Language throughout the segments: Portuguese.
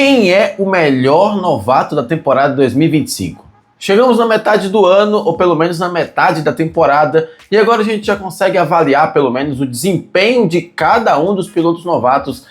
Quem é o melhor novato da temporada 2025? Chegamos na metade do ano, ou pelo menos na metade da temporada, e agora a gente já consegue avaliar pelo menos o desempenho de cada um dos pilotos novatos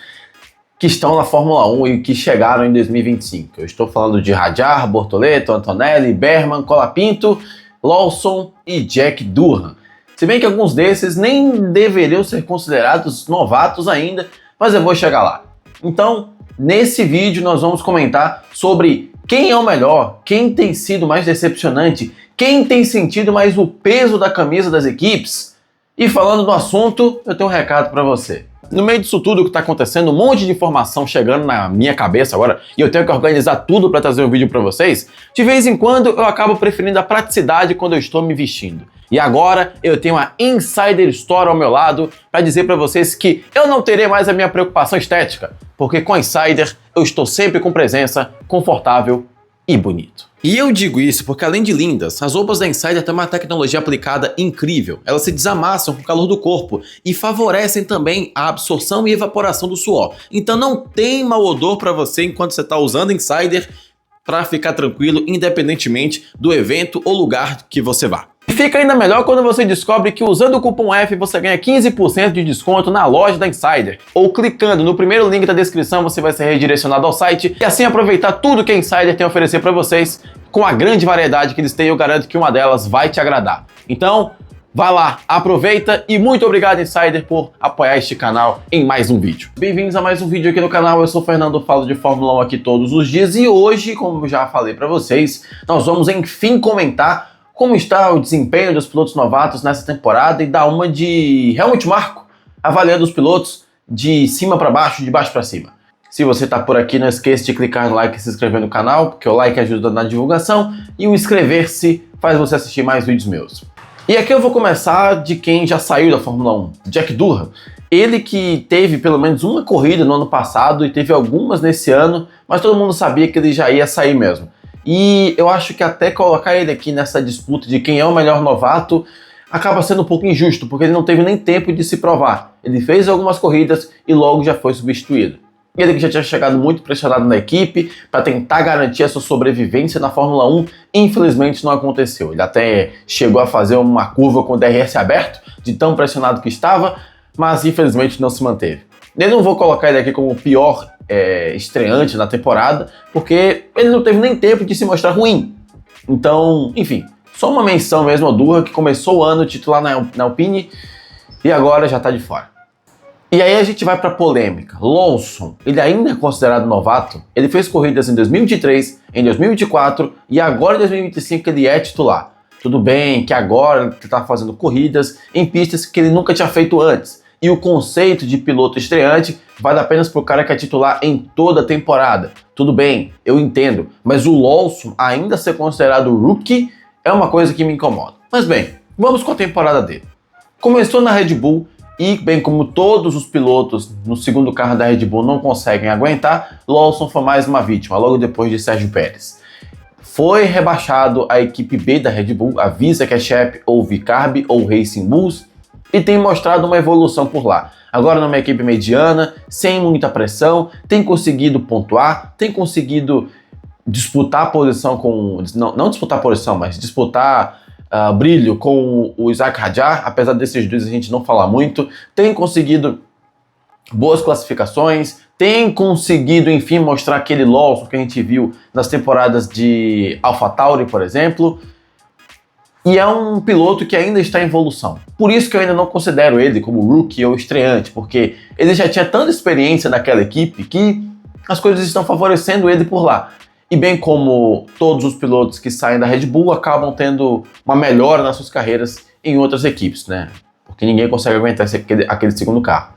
que estão na Fórmula 1 e que chegaram em 2025. Eu estou falando de Hadjar, Bortoleto, Antonelli, Berman, Colapinto, Lawson e Jack Durham. Se bem que alguns desses nem deveriam ser considerados novatos ainda, mas eu vou chegar lá. Então, nesse vídeo nós vamos comentar sobre quem é o melhor, quem tem sido mais decepcionante, quem tem sentido mais o peso da camisa das equipes. E falando do assunto, eu tenho um recado para você. No meio disso tudo que está acontecendo, um monte de informação chegando na minha cabeça agora, e eu tenho que organizar tudo para trazer um vídeo para vocês, de vez em quando eu acabo preferindo a praticidade quando eu estou me vestindo. E agora eu tenho a Insider Store ao meu lado para dizer para vocês que eu não terei mais a minha preocupação estética, porque com a Insider eu estou sempre com presença, confortável e bonito. E eu digo isso porque, além de lindas, as roupas da Insider têm uma tecnologia aplicada incrível. Elas se desamassam com o calor do corpo e favorecem também a absorção e evaporação do suor. Então não tem mau odor para você enquanto você está usando Insider, para ficar tranquilo, independentemente do evento ou lugar que você vá. E fica ainda melhor quando você descobre que usando o cupom F você ganha 15% de desconto na loja da Insider. Ou clicando no primeiro link da descrição você vai ser redirecionado ao site e assim aproveitar tudo que a Insider tem a oferecer para vocês com a grande variedade que eles têm. Eu garanto que uma delas vai te agradar. Então, vai lá, aproveita e muito obrigado Insider por apoiar este canal em mais um vídeo. Bem-vindos a mais um vídeo aqui no canal, eu sou o Fernando, falo de Fórmula 1 aqui todos os dias e hoje, como já falei para vocês, nós vamos enfim comentar como está o desempenho dos pilotos novatos nessa temporada e dar uma de Helmut Marko, avaliando os pilotos de cima para baixo, de baixo para cima. Se você está por aqui, não esqueça de clicar no like e se inscrever no canal, porque o like ajuda na divulgação e o inscrever-se faz você assistir mais vídeos meus. E aqui eu vou começar de quem já saiu da Fórmula 1, Jack Durham. Ele que teve pelo menos uma corrida no ano passado e teve algumas nesse ano, mas todo mundo sabia que ele já ia sair mesmo. E eu acho que até colocar ele aqui nessa disputa de quem é o melhor novato acaba sendo um pouco injusto, porque ele não teve nem tempo de se provar. Ele fez algumas corridas e logo já foi substituído. Ele que já tinha chegado muito pressionado na equipe para tentar garantir a sua sobrevivência na Fórmula 1, infelizmente não aconteceu. Ele até chegou a fazer uma curva com o DRS aberto, de tão pressionado que estava, mas infelizmente não se manteve. Eu não vou colocar ele aqui como o pior estreante na temporada, porque ele não teve nem tempo de se mostrar ruim. Então, enfim, só uma menção mesmo ao Durham, que começou o ano titular na Alpine e agora já está de fora. E aí a gente vai para polêmica. Lawson, ele ainda é considerado novato? Ele fez corridas em 2023, em 2024 e agora em 2025 ele é titular. Tudo bem que agora ele está fazendo corridas em pistas que ele nunca tinha feito antes. E o conceito de piloto estreante vale apenas para o cara que é titular em toda a temporada. Tudo bem, eu entendo, mas o Lawson ainda ser considerado rookie é uma coisa que me incomoda. Mas bem, vamos com a temporada dele. Começou na Red Bull e, bem como todos os pilotos no segundo carro da Red Bull não conseguem aguentar, Lawson foi mais uma vítima, logo depois de Sérgio Pérez. Foi rebaixado à equipe B da Red Bull, a Visa Cash-App ou Vicarb ou Racing Bulls, e tem mostrado uma evolução por lá. Agora numa equipe mediana, sem muita pressão, tem conseguido pontuar, tem conseguido disputar a posição com... Não disputar a posição, mas disputar brilho com o Isack Hadjar, apesar desses dois a gente não falar muito, tem conseguido boas classificações, tem conseguido, enfim, mostrar aquele Lawson que a gente viu nas temporadas de AlphaTauri, por exemplo. E é um piloto que ainda está em evolução. Por isso que eu ainda não considero ele como rookie ou estreante, porque ele já tinha tanta experiência naquela equipe que as coisas estão favorecendo ele por lá. E bem como todos os pilotos que saem da Red Bull acabam tendo uma melhora nas suas carreiras em outras equipes, né? Porque ninguém consegue aguentar aquele segundo carro.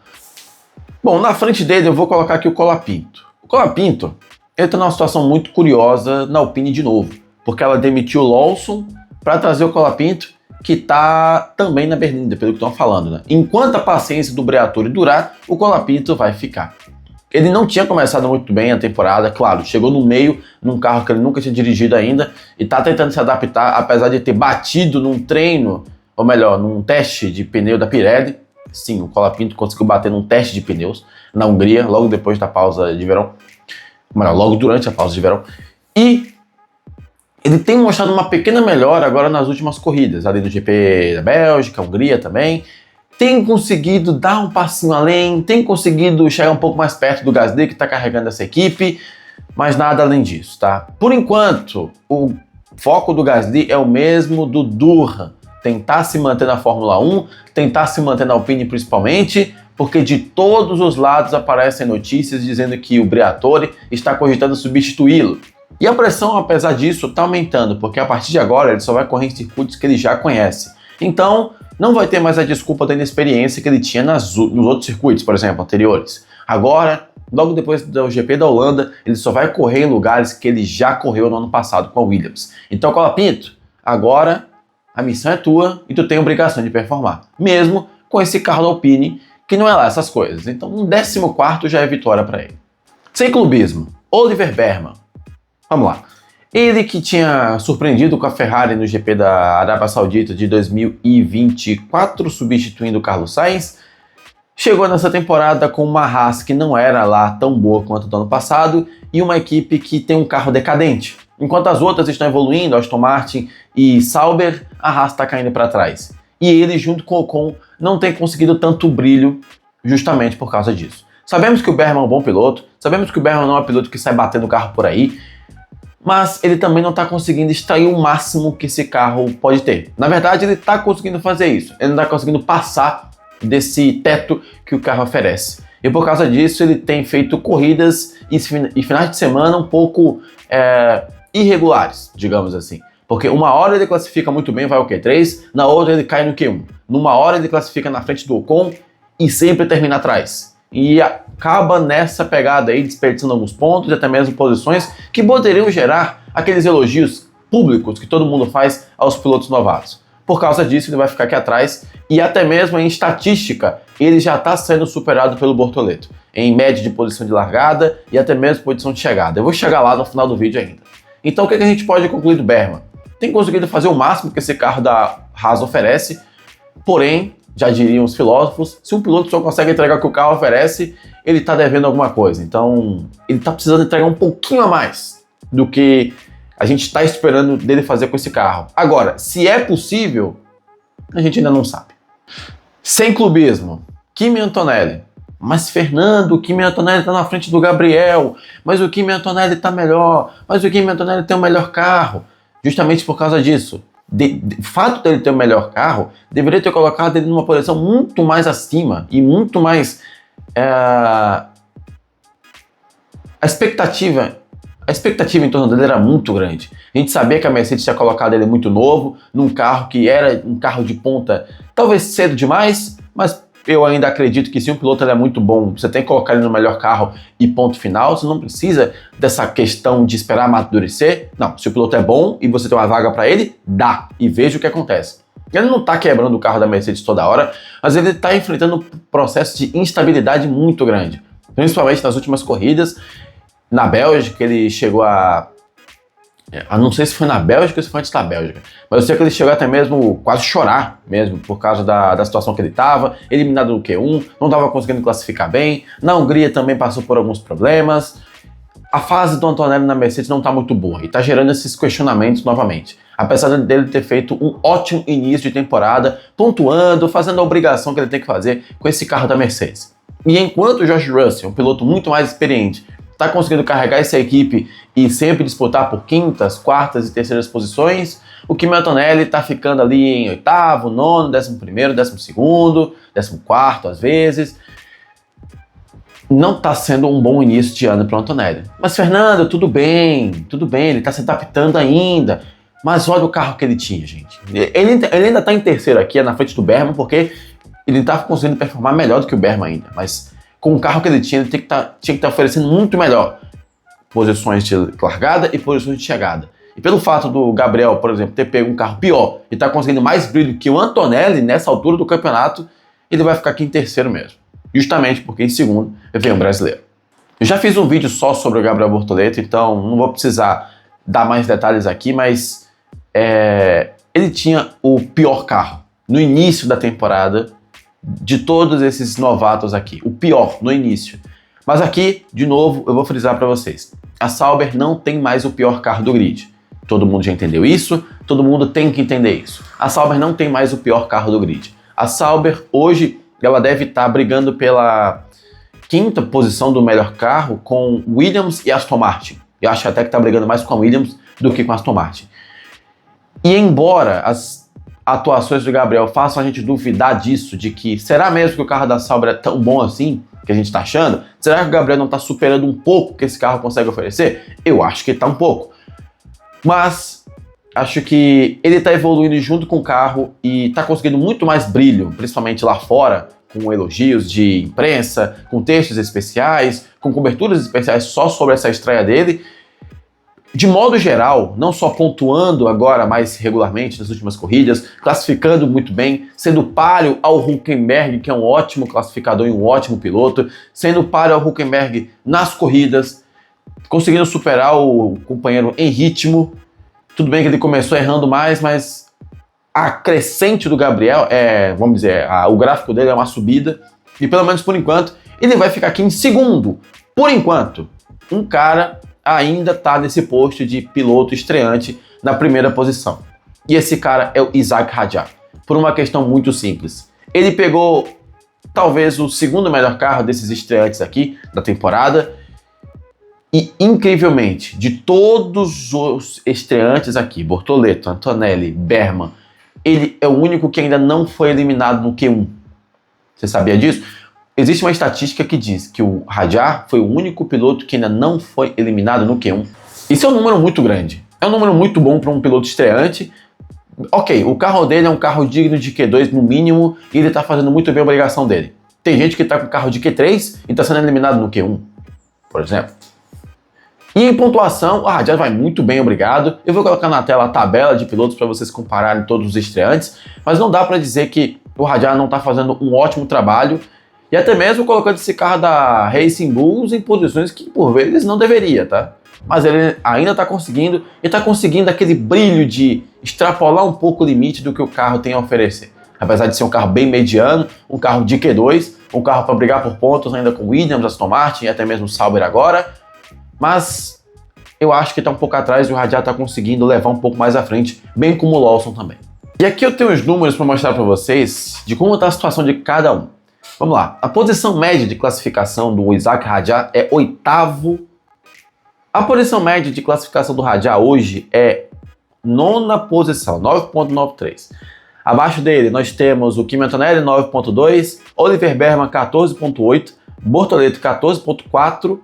Bom, na frente dele eu vou colocar aqui o Colapinto. O Colapinto, ele está numa situação muito curiosa na Alpine de novo, porque ela demitiu o Lawson para trazer o Colapinto, que está também na berlinda, pelo que estão falando, né? Enquanto a paciência do Briatore durar, o Colapinto vai ficar. Ele não tinha começado muito bem a temporada, claro, chegou no meio, num carro que ele nunca tinha dirigido ainda, e está tentando se adaptar, apesar de ter batido num treino, ou melhor, num teste de pneu da Pirelli. Sim, o Colapinto conseguiu bater num teste de pneus na Hungria, logo depois da pausa de verão. melhor, logo durante a pausa de verão. E ele tem mostrado uma pequena melhora agora nas últimas corridas, ali no GP da Bélgica, Hungria também. Tem conseguido dar um passinho além, tem conseguido chegar um pouco mais perto do Gasly, que está carregando essa equipe, mas nada além disso, tá? Por enquanto, o foco do Gasly é o mesmo do Durham, tentar se manter na Fórmula 1, tentar se manter na Alpine principalmente, porque de todos os lados aparecem notícias dizendo que o Briatore está cogitando substituí-lo. E a pressão, apesar disso, está aumentando, porque a partir de agora ele só vai correr em circuitos que ele já conhece. Então, não vai ter mais a desculpa da inexperiência que ele tinha nos outros circuitos, por exemplo, anteriores. Agora, logo depois do GP da Holanda, ele só vai correr em lugares que ele já correu no ano passado com a Williams. Então, Colapinto, agora a missão é tua e tu tem a obrigação de performar, mesmo com esse carro da Alpine, que não é lá essas coisas. Então, um 14º já é vitória para ele. Sem clubismo, Oliver Behrman. Vamos lá. Ele que tinha surpreendido com a Ferrari no GP da Arábia Saudita de 2024, substituindo o Carlos Sainz, chegou nessa temporada com uma Haas que não era lá tão boa quanto do ano passado e uma equipe que tem um carro decadente. Enquanto as outras estão evoluindo, Aston Martin e Sauber, a Haas está caindo para trás. E ele, junto com o Ocon, não tem conseguido tanto brilho justamente por causa disso. Sabemos que o Behrman é um bom piloto, sabemos que o Behrman não é um piloto que sai batendo o carro por aí, mas ele também não está conseguindo extrair o máximo que esse carro pode ter. Na verdade, ele está conseguindo fazer isso. Ele não está conseguindo passar desse teto que o carro oferece. E por causa disso, ele tem feito corridas e finais de semana um pouco irregulares, digamos assim. Porque uma hora ele classifica muito bem, vai ao Q3, na outra ele cai no Q1. Numa hora ele classifica na frente do Ocon e sempre termina atrás. E acaba nessa pegada aí, desperdiçando alguns pontos e até mesmo posições que poderiam gerar aqueles elogios públicos que todo mundo faz aos pilotos novatos. Por causa disso, ele vai ficar aqui atrás e até mesmo em estatística, ele já está sendo superado pelo Bortoleto, em média de posição de largada e até mesmo posição de chegada. Eu vou chegar lá no final do vídeo ainda. Então o que a gente pode concluir do Behrman? Tem conseguido fazer o máximo que esse carro da Haas oferece, porém, já diriam os filósofos, se um piloto só consegue entregar o que o carro oferece, ele está devendo alguma coisa. Então, ele está precisando entregar um pouquinho a mais do que a gente está esperando dele fazer com esse carro. Agora, se é possível, a gente ainda não sabe. Sem clubismo, Kimi Antonelli. Mas Fernando, o Kimi Antonelli está na frente do Gabriel, mas o Kimi Antonelli está melhor, mas o Kimi Antonelli tem o melhor carro. Justamente por causa disso. O fato dele ter o melhor carro deveria ter colocado ele numa posição muito mais acima e muito mais a expectativa em torno dele era muito grande. A gente sabia que a Mercedes tinha colocado ele muito novo, num carro que era um carro de ponta, talvez cedo demais, mas eu ainda acredito que se um piloto é muito bom, você tem que colocar ele no melhor carro e ponto final, você não precisa dessa questão de esperar amadurecer. Não, se o piloto é bom e você tem uma vaga para ele, dá e veja o que acontece. Ele não está quebrando o carro da Mercedes toda hora, mas ele está enfrentando um processo de instabilidade muito grande, principalmente nas últimas corridas. Na Bélgica ele chegou não sei se foi na Bélgica ou se foi antes da Bélgica, mas eu sei que ele chegou até mesmo quase chorar mesmo, por causa da situação que ele estava, eliminado no Q1, não estava conseguindo classificar bem. Na Hungria também passou por alguns problemas. A fase do Antonelli na Mercedes não está muito boa e está gerando esses questionamentos novamente. Apesar dele ter feito um ótimo início de temporada, pontuando, fazendo a obrigação que ele tem que fazer com esse carro da Mercedes. E enquanto o George Russell, um piloto muito mais experiente, está conseguindo carregar essa equipe e sempre disputar por quintas, quartas e terceiras posições, o Kimi Antonelli está ficando ali em oitavo, nono, 11º, 12º, 14º às vezes. Não está sendo um bom início de ano para o Antonelli. Mas Fernando, tudo bem, ele está se adaptando ainda. Mas olha o carro que ele tinha, gente. Ele ainda está em terceiro aqui, na frente do Behrman, porque ele está conseguindo performar melhor do que o Behrman ainda. Mas com o carro que ele tinha, ele tinha que estar oferecendo muito melhor posições de largada e posições de chegada. E pelo fato do Gabriel, por exemplo, ter pego um carro pior e estar conseguindo mais brilho que o Antonelli nessa altura do campeonato, ele vai ficar aqui em terceiro mesmo. Justamente porque em segundo vem um brasileiro. Eu já fiz um vídeo só sobre o Gabriel Bortoleto, então não vou precisar dar mais detalhes aqui, mas ele tinha o pior carro no início da temporada de todos esses novatos aqui. O pior no início. Mas aqui, de novo, eu vou frisar para vocês. a Sauber não tem mais o pior carro do grid. Todo mundo já entendeu isso, todo mundo tem que entender isso. A Sauber não tem mais o pior carro do grid. A Sauber, hoje, ela deve estar brigando pela 5ª posição do melhor carro com Williams e Aston Martin. Eu acho até que está brigando mais com a Williams do que com a Aston Martin. E embora as atuações do Gabriel façam a gente duvidar disso, de que será mesmo que o carro da Sauber é tão bom assim, que a gente está achando? Será que o Gabriel não está superando um pouco o que esse carro consegue oferecer? Eu acho que está um pouco. Mas acho que ele está evoluindo junto com o carro e está conseguindo muito mais brilho, principalmente lá fora, com elogios de imprensa, com textos especiais, com coberturas especiais só sobre essa estreia dele. De modo geral, não só pontuando agora mais regularmente nas últimas corridas, classificando muito bem, sendo páreo ao Hülkenberg, que é um ótimo classificador e um ótimo piloto, sendo páreo ao Hülkenberg nas corridas, conseguindo superar o companheiro em ritmo. Tudo bem que ele começou errando mais, mas a crescente do Gabriel, vamos dizer, o gráfico dele é uma subida, e pelo menos por enquanto, ele vai ficar aqui em segundo. Por enquanto, um cara ainda está nesse posto de piloto estreante na primeira posição. E esse cara é o Isack Hadjar, por uma questão muito simples. Ele pegou talvez o segundo melhor carro desses estreantes aqui da temporada e, incrivelmente, de todos os estreantes aqui, Bortoleto, Antonelli, Berman, ele é o único que ainda não foi eliminado no Q1. Você sabia disso? Existe uma estatística que diz que o Hadjar foi o único piloto que ainda não foi eliminado no Q1. Isso é um número muito grande. É um número muito bom para um piloto estreante. Ok, o carro dele é um carro digno de Q2 no mínimo e ele está fazendo muito bem a obrigação dele. Tem gente que está com carro de Q3 e está sendo eliminado no Q1, por exemplo. E em pontuação, o Hadjar vai muito bem, obrigado. Eu vou colocar na tela a tabela de pilotos para vocês compararem todos os estreantes, mas não dá para dizer que o Hadjar não está fazendo um ótimo trabalho. E até mesmo colocando esse carro da Racing Bulls em posições que por vezes não deveria, tá? Mas ele ainda está conseguindo, e está conseguindo aquele brilho de extrapolar um pouco o limite do que o carro tem a oferecer. Apesar de ser um carro bem mediano, um carro de Q2, um carro para brigar por pontos ainda com Williams, Aston Martin e até mesmo Sauber agora. Mas eu acho que está um pouco atrás e o Hadjar está conseguindo levar um pouco mais à frente, bem como o Lawson também. E aqui eu tenho os números para mostrar para vocês de como está a situação de cada um. Vamos lá, a posição média de classificação do Isack Hadjar é 8º. A posição média de classificação do Hadjar hoje é 9ª posição, 9.93. Abaixo dele nós temos o Kimi Antonelli 9.2, Oliver Berman 14.8, Bortoleto 14.4,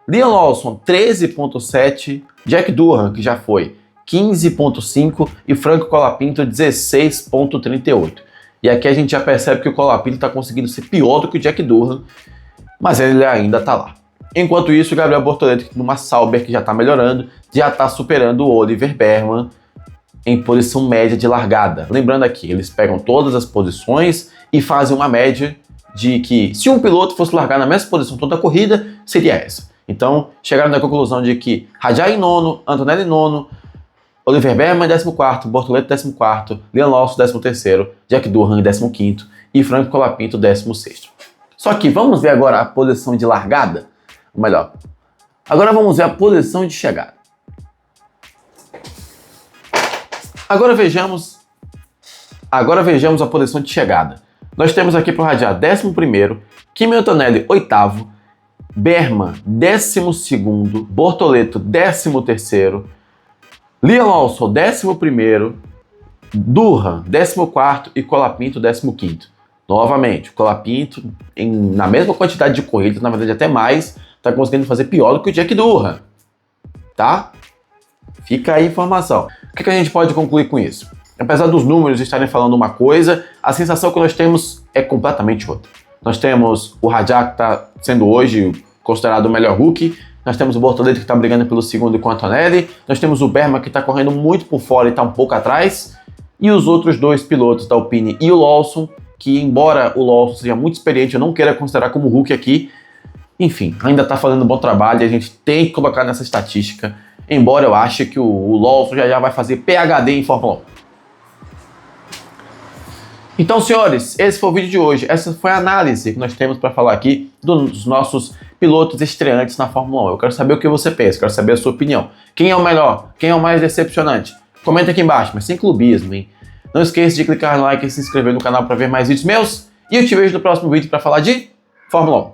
Liam Lawson 13.7, Jack Durham, que já foi 15.5 e Franco Colapinto 16.38. E aqui a gente já percebe que o Colapinto está conseguindo ser pior do que o Jack Durham, mas ele ainda está lá. Enquanto isso, o Gabriel Bortoleto, numa Sauber que já está melhorando, já está superando o Oliver Berman em posição média de largada. Lembrando aqui, eles pegam todas as posições e fazem uma média de que se um piloto fosse largar na mesma posição toda a corrida, seria essa. Então, chegaram na conclusão de que Hadjar em 9º, Antonelli em 9º, Oliver Berman em 14º, Bortoleto em 14º, Liam Lawson em 13º, Jack Durham em 15º e Franco Colapinto em 16º. Só que vamos ver agora a posição de largada? Ou melhor, agora vamos ver a posição de chegada. Agora vejamos a posição de chegada. Nós temos aqui para o Hadjar 11º, Kimi Antonelli 8º, Berman 12º, Bortoleto 13º, Liam Lawson 11º, Durham 14º e Colapinto 15º. Novamente, o Colapinto, na mesma quantidade de corridas, na verdade até mais, está conseguindo fazer pior do que o Jack Durham. Tá? Fica aí a informação. O que a gente pode concluir com isso? Apesar dos números estarem falando uma coisa, a sensação que nós temos é completamente outra. Nós temos o Hadjar, que está sendo hoje considerado o melhor rookie. Nós temos o Bortoleto, que está brigando pelo segundo com o Antonelli. Nós temos o Berman, que está correndo muito por fora e está um pouco atrás. E os outros dois pilotos da Alpine e o Lawson, que embora o Lawson seja muito experiente, eu não queira considerar como rookie aqui, enfim, ainda está fazendo um bom trabalho e a gente tem que colocar nessa estatística, embora eu ache que o Lawson já vai fazer PhD em Fórmula 1. Então, senhores, esse foi o vídeo de hoje. Essa foi a análise que nós temos para falar aqui dos nossos pilotos estreantes na Fórmula 1. Eu quero saber o que você pensa, quero saber a sua opinião. Quem é o melhor? Quem é o mais decepcionante? Comenta aqui embaixo, mas sem clubismo, hein? Não esqueça de clicar no like e se inscrever no canal para ver mais vídeos meus. E eu te vejo no próximo vídeo para falar de Fórmula 1.